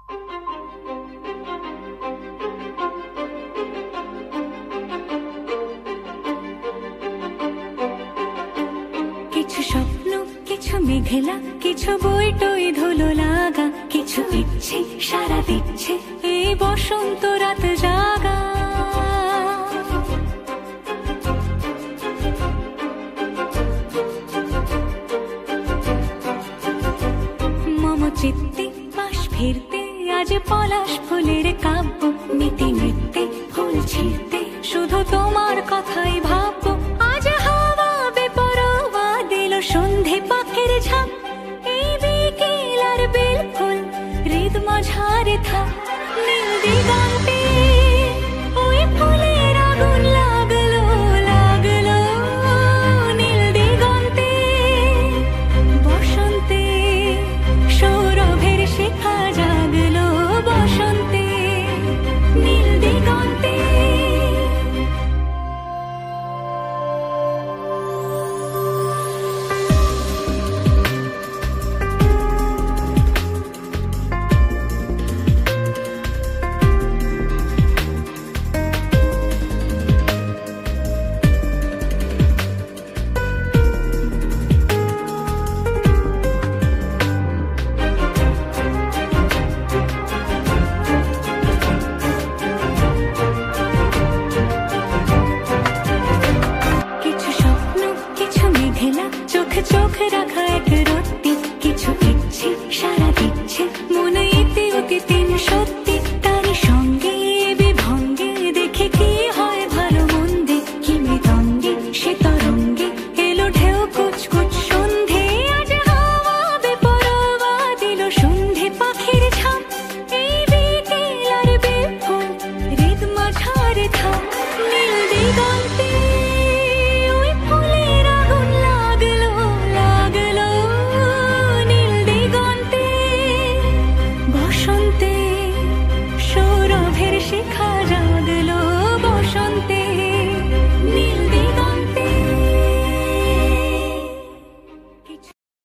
কিছু স্বপ্ন, কিছু মেঘলা, কিছু বই টই ধুলো লাগা, কিছু ইচ্ছে সারা দিচ্ছে এই বসন্ত রাত জাগা। মম চিত্তে পাশ ফিরতে আজ পলাশ ফুলের কাব্য, নীতি নৃত্যে ফুল ছিঁড়তে শুধু তোমার কথাই ভাববো। আজ হাওয়া বেপরোয়া দিল সন্ধে পাখির ঝাঁক, এই বিকেল আর বেল ফুল হৃদ মাঝারে থাক। নীল দিগন্তে ওই ফুলের আগুন লাগলো লাগলো, নীল দিগন্তে বসন্তে সৌরভের শিখা জাগলো, বসন্তে নীল দিগন্তে। চোখে চোখে রাখা এক রত্তি, কিছু ইচ্ছে সারা দিচ্ছে মনে ইতি অতি তিন সত্যি। তারই সঙ্গে বিভঙ্গে দেখে কি হয় ভালো মন্দে, কি মৃদঙ্গে সে তরঙ্গে এলো ঢেউ কুচকুচ সন্ধে। আজ হাওয়া বেপরোয়া দিল সন্ধে পাখির ঝাঁক, এই বিকেল আর বেল ফুল হৃদ মাঝারে থাক।